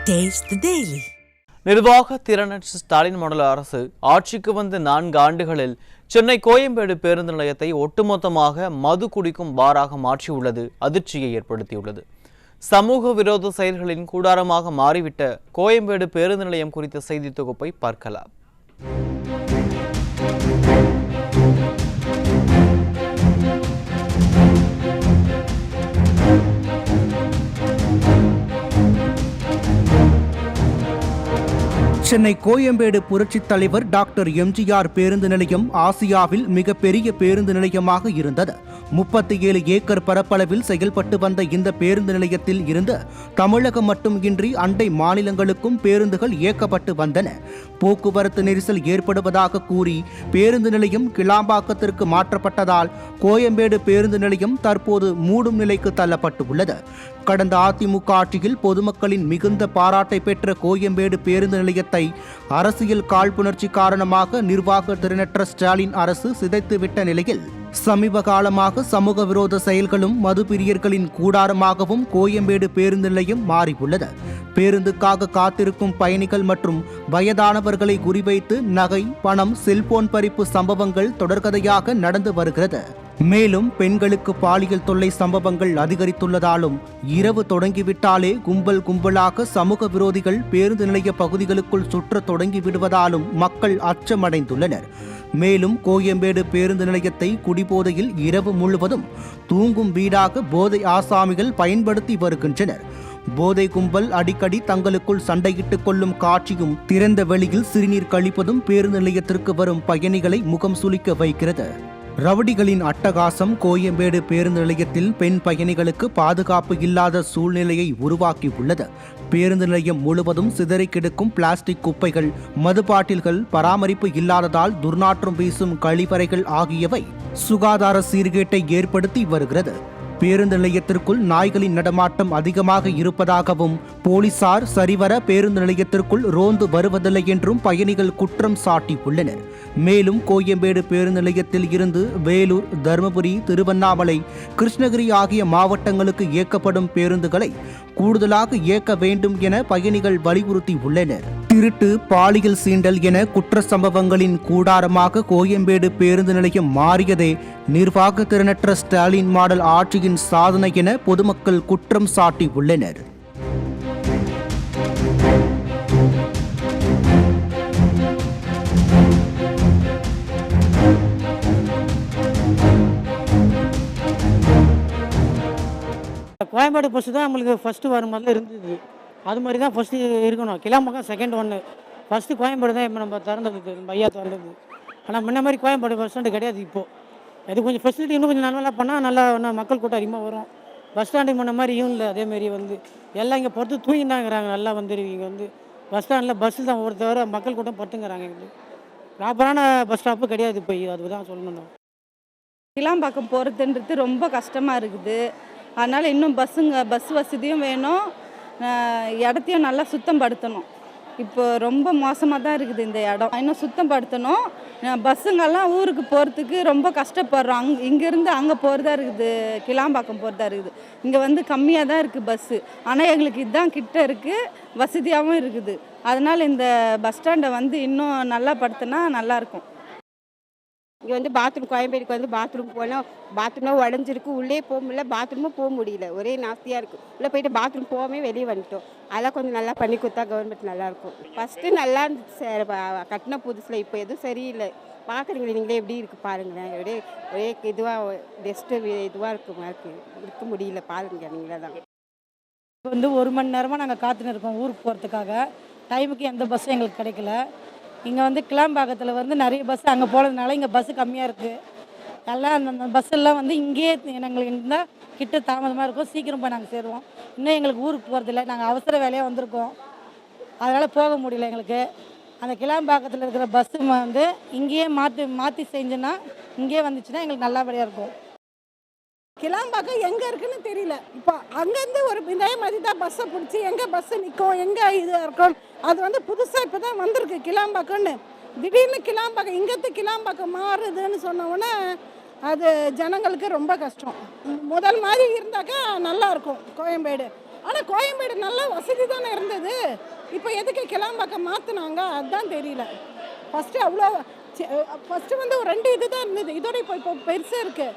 Taste the Daily. நிர்வாக திறனற்ற Stalin model அரசு ஆட்சிக்கு வந்த 4 ஆண்டுகளில் சென்னை கோயம்பேடு பேருந்து நிலையத்தை ஒட்டுமொத்தமாக மது குடிக்கும் பாராக மாற்றியுள்ளது அதிர்ச்சியை ஏற்படுத்தியுள்ளது. சமூக விரோத செயல்களின் கூடாரமாக மாறிவிட்ட கோயம்பேடு பேருந்து நிலையம் குறித்த செய்தி தொகுப்பை பார்க்கலாம். சென்னை கோயம்பேடு புரட்சித் தலைவர் டாக்டர் எம்ஜிஆர் பேருந்து நிலையம் ஆசியாவில் மிகப்பெரிய பேருந்து நிலையமாக இருந்தது. 37 ஏக்கர் பரப்பளவில் செயல்பட்டு வந்த இந்த பேருந்து நிலையத்தில் இருந்து தமிழகம் மட்டுமின்றி அண்டை மாநிலங்களுக்கும் பேருந்துகள் இயக்கப்பட்டு வந்தன. போக்குவரத்து நெரிசல் ஏற்படுவதாக கூறி பேருந்து நிலையம் கிளாம்பாக்கத்திற்கு மாற்றப்பட்டதால் கோயம்பேடு பேருந்து நிலையம் தற்போது மூடும் நிலைக்கு தள்ளப்பட்டுள்ளது. கடந்த அதிமுக ஆட்சியில் பொதுமக்களின் மிகுந்த பாராட்டை பெற்ற கோயம்பேடு பேருந்து நிலையத்தை அரசியல் காழ்ப்புணர்ச்சி காரணமாக நிர்வாக திறனற்ற ஸ்டாலின் அரசு சிதைத்துவிட்ட நிலையில் சமீப காலமாக சமூக விரோத செயல்களும் மது பிரியர்களின் கூடாரமாகவும் கோயம்பேடு பேருந்து நிலையம் மாறியுள்ளது. பேருந்துக்காக காத்திருக்கும் பயணிகள் மற்றும் வயதானவர்களை குறிவைத்து நகை, பணம், செல்போன் பறிப்பு சம்பவங்கள் தொடர்கதையாக நடந்து வருகிறது. மேலும் பெண்களுக்கு பாலியல் தொல்லை சம்பவங்கள் அதிகரித்துள்ளதாலும் இரவு தொடங்கிவிட்டாலே கும்பலாக சமூக விரோதிகள் பேருந்து நிலைய பகுதிகளுக்குள் சுற்ற தொடங்கி விடுவதாலும் மக்கள் அச்சமடைந்துள்ளனர். மேலும் கோயம்பேடு பேருந்து நிலையத்தை குடிபோதையில் இரவு முழுவதும் தூங்கும் வீடாக போதை ஆசாமிகள் பயன்படுத்தி வருகின்றனர். போதை கும்பல் அடிக்கடி தங்களுக்குள் சண்டையிட்டுக் கொள்ளும் காட்சியும் திறந்த வெளியில் சிறுநீர் கழிப்பதும் பேருந்து நிலையத்திற்கு வரும் பயணிகளை முகம் சுளிக்க வைக்கிறது. ரவுடிகளின் அட்டகாசம் கோயம்பேடு பேருந்து நிலையத்தில் பெண் பயணிகளுக்கு பாதுகாப்பு இல்லாத சூழ்நிலையை உருவாக்கியுள்ளது. பேருந்து நிலையம் முழுவதும் சிதறி கிடக்கும் பிளாஸ்டிக் குப்பைகள், மது பாட்டில்கள், பராமரிப்பு இல்லாததால் துர்நாற்றம் வீசும் கழிவறைகள் ஆகியவை சுகாதார சீர்கேட்டை ஏற்படுத்தி வருகிறது. பேருந்து நிலையத்திற்குள் நாய்களின் நடமாட்டம் அதிகமாக இருப்பதாகவும் போலீசார் சரிவர பேருந்து நிலையத்திற்குள் ரோந்து வருவதில்லை என்றும் பயணிகள் குற்றம் சாட்டியுள்ளனர். மேலும் கோயம்பேடு பேருந்து நிலையத்தில் இருந்து வேலூர், தருமபுரி, திருவண்ணாமலை, கிருஷ்ணகிரி ஆகிய மாவட்டங்களுக்கு இயக்கப்படும் பேருந்துகளை கூடுதலாக இயக்க வேண்டும் என பயணிகள் வலியுறுத்தியுள்ளனர். திருட்டு, பாலியல் சீண்டல் என குற்ற சம்பவங்களின் கூடாரமாக கோயம்பேடு பேருந்து நிலையம் மாறியதே நிர்வாக திறனற்ற ஸ்டாலின் மாடல் ஆட்சியின் சாதனை என பொதுமக்கள் குற்றம் சாட்டியுள்ளனர். கோயம்பேடு பஸ்ஸு தான் நம்மளுக்கு ஃபஸ்ட்டு வர மாதிரிலாம் இருந்தது. அது மாதிரி தான் ஃபஸ்ட்டு இருக்கணும். கிளாம்பக்கம் செகண்ட் ஒன்று. ஃபஸ்ட்டு கோயம்பேடு தான் இப்போ நம்ம திறந்தது, ஐயா திறந்தது. ஆனால் முன்ன மாதிரி கோயம்பேடு பஸ் ஸ்டாண்டு கிடையாது. இப்போது இது கொஞ்சம் ஃபெசிலிட்டி இன்னும் கொஞ்சம் நல்லா பண்ணால் நல்லா மக்கள் கூட்டம் அதிகமாக வரும். பஸ் ஸ்டாண்டுக்கு முன்ன மாதிரியும் இல்லை. அதேமாரி எல்லாம் இங்கே பொறுத்து தூங்கிட்டாங்கிறாங்க. நல்லா இங்கே பஸ் ஸ்டாண்டில் பஸ்ஸில் தான் ஒருத்தவரை மக்கள் கூட்டம் படுத்துங்கிறாங்க. எங்களுக்கு ப்ராப்பரான பஸ் ஸ்டாப்பு கிடையாது. இப்போ அதுதான் சொல்லணும். கிளாம்பாக்கம் போகிறதுன்றது ரொம்ப கஷ்டமாக இருக்குது. அதனால் இன்னும் பஸ் வசதியும் வேணும், இடத்தையும் நல்லா சுத்தம் படுத்தணும். இப்போ ரொம்ப மோசமாக தான் இருக்குது இந்த இடம். இன்னும் சுத்தம் படுத்தணும். பஸ்ஸுங்கெல்லாம் ஊருக்கு போகிறதுக்கு ரொம்ப கஷ்டப்படுறோம். இங்கேருந்து அங்கே போகிறதா இருக்குது, கிளாம்பாக்கம் போகிறதா இருக்குது. இங்கே கம்மியாக தான் இருக்குது பஸ்ஸு. ஆனால் எங்களுக்கு இதுதான் கிட்ட இருக்குது, வசதியாகவும் இருக்குது. அதனால் இந்த பஸ் ஸ்டாண்டை இன்னும் நல்லா படுத்தினா நல்லாயிருக்கும். இங்கே பாத்ரூம், கோயம்பேடுக்கு பாத்ரூம் போனால் பாத்ரூம்லாம் உடஞ்சிருக்கு. உள்ளே போக முடியல, பாத்ரூமும் போக முடியல. ஒரே நாஸ்தியாக இருக்குது. உள்ளே போயிட்டு பாத்ரூம் போகாமே வெளியே வந்துட்டோம். அதெல்லாம் கொஞ்சம் நல்லா பண்ணி கொடுத்தா கவர்மெண்ட் நல்லாயிருக்கும். ஃபஸ்ட்டு நல்லா இருந்துச்சு சார் கட்டின புதுசில். இப்போ எதுவும் சரியில்லை. பார்க்குறீங்களே நீங்களே எப்படி இருக்குது பாருங்களேன். ஒரே இதுவாக டெஸ்ட்டு இதுவாக இருக்க முடியல. பாருங்க நீங்களே தான். இப்போ 1 மணி நேரமாக நாங்கள் காத்துன்னு இருக்கோம் ஊருக்கு போகிறதுக்காக. டைமுக்கு எந்த பஸ்ஸும் எங்களுக்கு கிடைக்கல. இங்கே கிளாம்பாக்கத்தில் நிறைய பஸ் அங்கே போகிறதுனால இங்கே பஸ்ஸு கம்மியாக இருக்குது. எல்லாம் அந்த பஸ்ஸெல்லாம் இங்கேயே எங்களுக்கு இருந்தால் கிட்ட தாமதமாக இருக்கும். சீக்கிரம் போய் நாங்கள் சேருவோம். இன்னும் எங்களுக்கு ஊருக்கு போகிறதில்ல. நாங்கள் அவசர வேலையாக வந்திருக்கோம். அதனால் போக முடியல எங்களுக்கு. அந்த கிளாம்பாக்கத்தில் இருக்கிற பஸ்ஸு இங்கேயே மாற்றி செஞ்சோன்னா இங்கேயே வந்துச்சுன்னா எங்களுக்கு நல்லபடியாக இருக்கும். கிளாம்பாக்கம் எங்கே இருக்குன்னு தெரியல. இப்போ அங்கேருந்து ஒரு இதே மாதிரி தான் பஸ்ஸை பிடிச்சி எங்கே பஸ்ஸு நிற்கும், எங்கே இது இருக்கும். அது புதுசாக இப்போ தான் வந்திருக்கு கிளாம்பாக்கம்னு. திடீர்னு கிளாம்பாக்கம் இங்கேருந்து கிளாம்பாக்கம் மாறுதுன்னு சொன்னோன்னே அது ஜனங்களுக்கு ரொம்ப கஷ்டம். முதல் மாதிரி இருந்தாக்கா நல்லாயிருக்கும் கோயம்பேடு. ஆனால் கோயம்பேடு நல்ல வசதி தானே இருந்தது. இப்போ எதுக்கு கிளாம்பாக்கம் மாற்றினாங்க அதுதான் தெரியல. ஃபஸ்ட்டு அவ்வளோ ஃபஸ்ட்டு வந்து ஒரு 2 இது தான் இருந்தது, இதோட இப்போ பெருசாக இருக்குது.